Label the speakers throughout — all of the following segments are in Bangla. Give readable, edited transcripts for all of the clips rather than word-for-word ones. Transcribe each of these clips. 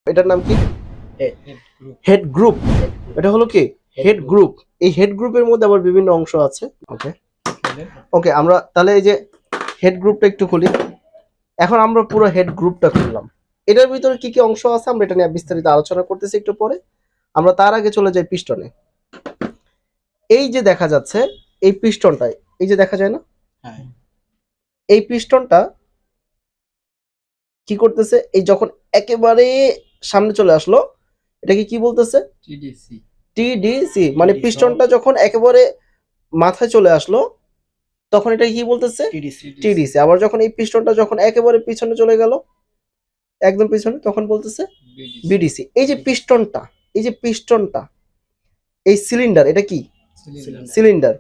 Speaker 1: এটার নাম কি?
Speaker 2: Head
Speaker 1: head group. এটা হলো কি? Head group. এই হেড গ্রুপের মধ্যে আবার বিভিন্ন অংশ আছে। ওকে ওকে, আমরা তাহলে এই যে হেড গ্রুপটা একটু খুলি। এখন আমরা পুরো হেড গ্রুপটা খুললাম। এটার ভিতরে কি কি অংশ আছে আমরা এটা নিয়ে বিস্তারিত আলোচনা করতেছি একটু পরে। আমরা তার আগে চলে যাই পিস্টনে। এই যে দেখা যাচ্ছে এই পিস্টনটাই, এই যে দেখা যায় না,
Speaker 2: হ্যাঁ
Speaker 1: এই পিস্টনটা কি করতেছে, এই যখন একেবারে সামনে চলে আসলো, এটাকে কি বলতেছে?
Speaker 2: টিডিসি
Speaker 1: টিডিসি, মানে পিস্টনটা যখন একেবারে মাথায় চলে আসলো তখন এটা কি বলতেছে? টিডিসি। আবার যখন এই পিস্টনটা যখন একেবারে পিছনে চলে গেল, একদম পিছনে, তখন বলতেছে বিডিসি। এই যে পিস্টনটা, এই যে পিস্টনটা, এই সিলিন্ডার, এটা কি? সিলিন্ডার।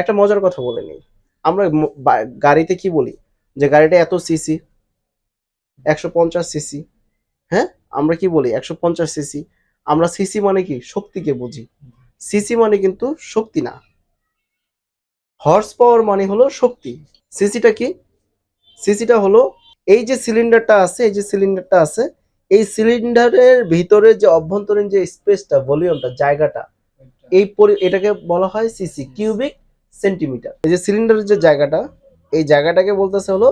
Speaker 1: একটা মজার কথা বলে নিই, আমরা গাড়িতে কি বলি যে গাড়িটা এত সিসি, 150 সিসি। হ্যাঁ, আমরা কি বলি 150 সিসি। আমরা সিসি মানে কি শক্তিকে বুঝি, সিসি মানে কিন্তু শক্তি না, হর্স পাওয়ার মানে হলো শক্তি। সিসিটা কি? সিসিটা হলো এই যে সিলিন্ডারটা আছে, এই যে সিলিন্ডারটা আছে, এই সিলিন্ডারের ভিতরে যে অভ্যন্তরীণ যে স্পেসটা, ভলিউমটা, জায়গাটা, এটাকে বলা হয় সিসি, কিউবিক সেন্টিমিটার। এই যে সিলিন্ডারের যে জায়গাটা, এই জায়গাটাকে বলতেছে হলো,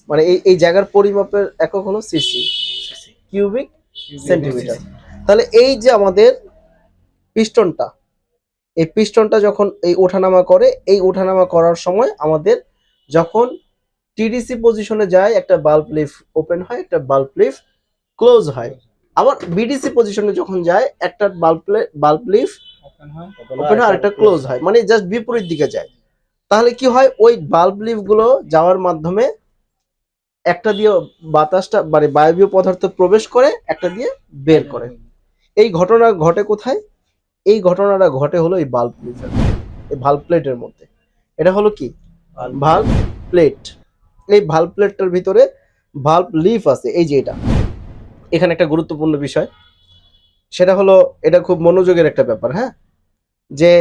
Speaker 1: মানে এই জায়গার পরিমাপের একক হলো সিসি, কিউবিক সেন্টিমিটার। তাহলে এই যে আমাদের পিস্টনটা, এই পিস্টনটা যখন এই ওঠানামা করে, এই ওঠানামা করার সময় আমাদের যখন টিডিসি পজিশনে যায়, একটা বাল্ব লিফ ওপেন হয়, একটা বাল্ব লিফ ক্লোজ হয়। আবার বিডিসি পজিশনে যখন যায়, একটা বাল্ব লিফ ওপেন হয় আর একটা ক্লোজ হয়, মানে জাস্ট বিপরীত দিকে যায়। তাহলে কি হয়, ওই বাল্ব লিফ গুলো যাওয়ার মাধ্যমে একটা দিয়ে বাতাসটা মানে বায়বীয় পদার্থ প্রবেশ করে, একটা দিয়ে বের করে। এই ঘটনা ঘটে কোথায়? এই ঘটনাটা ঘটে হলো এই বাল্ব লিফের, এই ভাল্ব প্লেটের মধ্যে। এটা হলো কি? Valve plate. এই ভাল্ব প্লেটটার ভিতরে ভাল্ব লিফ আছে, এই যে এটা। এখানে একটা গুরুত্বপূর্ণ বিষয়, সেটা হলো, এটা খুব মনোযোগের একটা ব্যাপার, হ্যাঁ, যে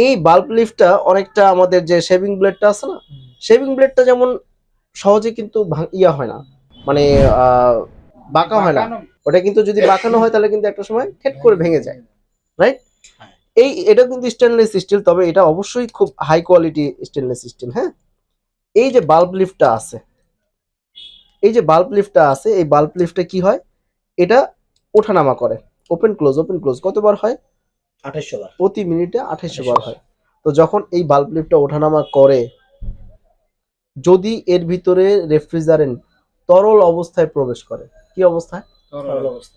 Speaker 1: এই বাল্ব লিফটা অনেকটা আমাদের যে শেভিং ব্লেডটা আছে না, শেভিং ব্লেডটা যেমন সহজে কিন্তু ইয়া হয় না, মানে বাঁকা হয় না। ওটা কিন্তু যদি বাঁকানো হয় তাহলে কিন্তু একটা সময় খেট করে ভেঙে যায়, রাইট? এটা কিন্তু স্টেনলেস স্টিল, তবে এটা অবশ্যই খুব হাই কোয়ালিটি স্টেনলেস স্টিল। হ্যাঁ, এই যে বাল্ব লিফটটা আছে, এই যে বাল্ব লিফটটা আছে, এই বাল্ব লিফটে কি হয়, এটা ওঠানামা করে, ওপেন ক্লোজ কতবার হয়?
Speaker 2: 2800 বার
Speaker 1: প্রতি মিনিটে 2800 বার হয়। তো যখন এই বাল্ব লিফটটা ওঠানামা করে, যদি এর ভিতরে রেফ্রিজারেন্ট তরল অবস্থায় প্রবেশ করে, কি অবস্থায়?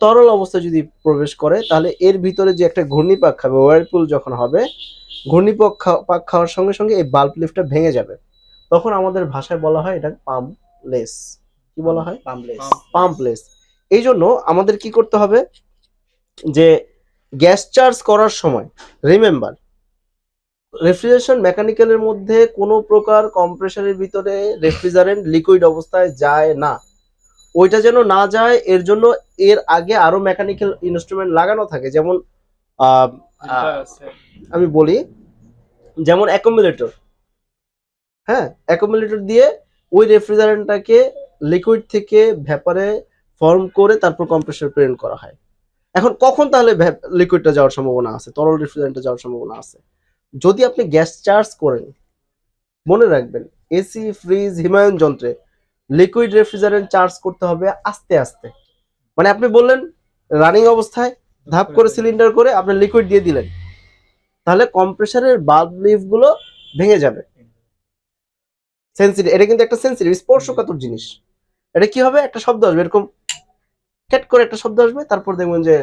Speaker 1: তরল অবস্থায় যদি প্রবেশ করে, তাহলে এর ভিতরে যে একটা ঘূর্ণিপাক খাবে, ওয়ারপুল যখন হবে, ঘূর্ণিপাক খাওয়ার সঙ্গে সঙ্গে এই বাল্ব লিফটটা ভেঙে যাবে। তখন আমাদের ভাষায় বলা হয় এটা পাম্পলেস। কি বলা হয়? পাম্পলেস। এই জন্য আমাদের কি করতে হবে, যে গ্যাস চার্জ করার সময় রিমেম্বার, রেফ্রিজারেশন মেকানিক্যালের মধ্যে কোনো প্রকার কম্প্রেসারের ভিতরে রেফ্রিজারেন্ট লিকুইড অবস্থায় যায় না। ওইটা যেন না যায়, এর জন্য এর আগে আরো মেকানিক্যাল ইনস্ট্রুমেন্ট লাগানো থাকে, যেমন আমি বলি, যেমন অ্যাকুমুলেটর। হ্যাঁ, অ্যাকুমুলেটর দিয়ে ওই রেফ্রিজারেন্টটাকে লিকুইড থেকে ভ্যাপারে ফর্ম করে তারপর কম্প্রেসর প্রেরণ করা হয়। এখন কখন তাহলে লিকুইডটা যাওয়ার সম্ভাবনা আছে, তরল রেফ্রিজারেন্টে যাওয়ার সম্ভাবনা আছে? যদি আপনি গ্যাস চার্জ করেন। মনে রাখবেন, এসি, ফ্রিজ, হিমায়ন যন্ত্রে লিকুইড রেফ্রিজারেন্ট চার্জ করতে হবে আস্তে আস্তে। মানে আপনি বললেন রানিং অবস্থায় ধাপ করে সিলিন্ডার করে আপনি লিকুইড দিয়ে দিলেন, তাহলে কম্প্রেসারের বাল্ব লিফ গুলো ভেঙে যাবে। সেন্সিটিভ, এটা কিন্তু একটা সেন্সিটিভ স্পর্শকাতর জিনিস। এটা কি হবে, একটা শব্দ আসবে এরকম, ক্যাট করে একটা শব্দ আসবে, তারপর দেখবেন যে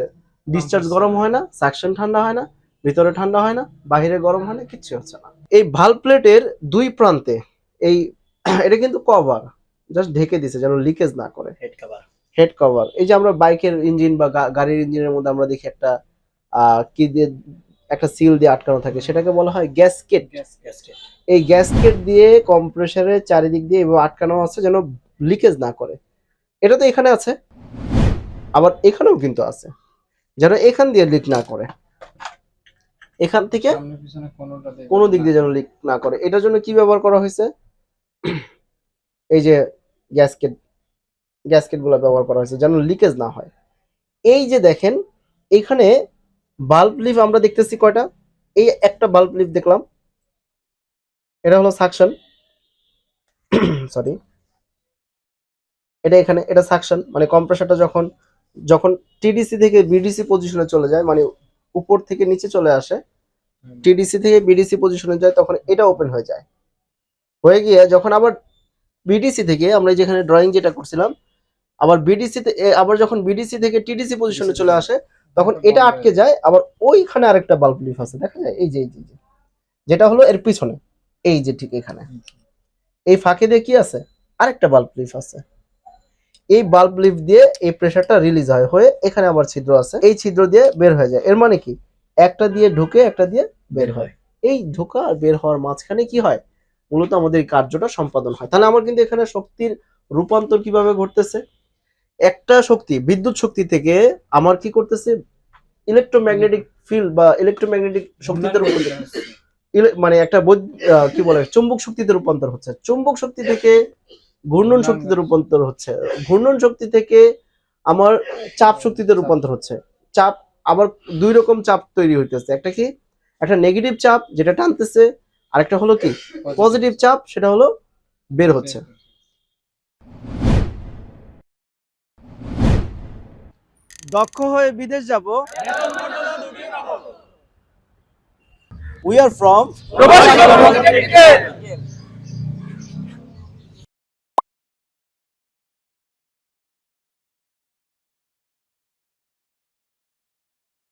Speaker 1: ডিসচার্জ গরম হয় না, সাকশন ঠান্ডা হয় না, ভিতরে ঠান্ডা হয় না, বাহিরে গরম হয় না, কিচ্ছু হচ্ছে না। এই ভালভ প্লেটের দুই প্রান্তে এই এটা কিন্তু কভার জাস্ট ঢেকে দিছে যেন লিকেজ না করে, হেড কভার। এই যে আমরা বাইকের ইঞ্জিন বা গাড়ির ইঞ্জিনের মধ্যে আমরা দেখি একটা কি দিয়ে একটা সিল দিয়ে আটকানো থাকে, সেটাকে বলা হয় গ্যাসকেট। এই গ্যাসকেট দিয়ে কম্প্রেসারের চারিদিক দিয়ে এভাবে আটকানো আছে যেন লিকেজ না করে। এটা তো এখানে আছে, আবার এখানেও কিন্তু আছে, যেন এখান দিয়ে লিক না করে, এখান থেকে কোনো দিক দিয়ে যেন লিক না করে। এটার জন্য কি ব্যবহার করা হয়েছে? এই যে গ্যাসকেট গুলো ব্যবহার করা হয়েছে যেন লিকেজ না হয়। এই যে দেখেন এখানে বাল্ব লিফ আমরা দেখতেছি কয়টা, এই একটা বাল্ব লিফ দেখলাম, এটা হলো সাকশন, সরি, এটা এখানে এটা সাকশন, মানে কম্প্রেসারটা যখন যখন টিডিসি থেকে বিডিসি পজিশনে চলে যায়, মানে উপর থেকে নিচে চলে আসে, টিডিসি থেকে বিডিসি পজিশনে যায়, তখন এটা ওপেন হয়ে যায়, হয়ে গিয়ে যখন আবার বিডিসি থেকে আমরা যেখানে ড্রয়িং যেটা করছিলাম, আবার বিডিসি আবার যখন বিডিসি থেকে টিডিসি পজিশনে চলে আসে, তখন এটা আটকে যায়, আবার ওইখানে আরেকটা বাল্ব লিফ আছে দেখা যায়, এই যে যেটা হলো এর পিছনে, এই যে ঠিক এখানে এই ফাঁকে দিয়ে কি আছে, আরেকটা বাল্ব লিফ আছে, এই বাল্ব লিফ দিয়ে এই প্রেসারটা রিলিজ হয়, হয়ে এখানে আবার ছিদ্র আছে, এই ছিদ্র দিয়ে বের হয়ে যায়। এর মানে কি, একটা দিয়ে ঢুকে একটা দিয়ে বের হয়, এই ঢোকা আর বের হওয়ার মাঝখানে কি হয়, মূলত আমাদের এই কার্যটা সম্পাদন হয়। তাহলে আমার কিন্তু এখানে শক্তির রূপান্তর কিভাবে ঘটতেছে, একটা শক্তি বিদ্যুৎ শক্তি থেকে আমার কি করতেছে, ইলেকট্রোম্যাগনেটিক ফিল্ড বা ইলেকট্রোম্যাগনেটিক শক্তিতে রূপান্তর, মানে একটা কি বলে চুম্বক শক্তিতে রূপান্তর হচ্ছে, চুম্বক শক্তি থেকে ঘূর্ণন শক্তিতে রূপান্তর হচ্ছে, ঘূর্ণন শক্তি থেকে আমার চাপ শক্তিতে রূপান্তর হচ্ছে, চাপ আবার দুই রকম চাপ তৈরি হইতেছে, একটা কি, একটা নেগেটিভ চাপ যেটা টানতেছে, আরেকটা হলো কি পজিটিভ চাপ, সেটা হলো বের হচ্ছে। দক্ষ হয়ে বিদেশ যাব, উই আর ফ্রম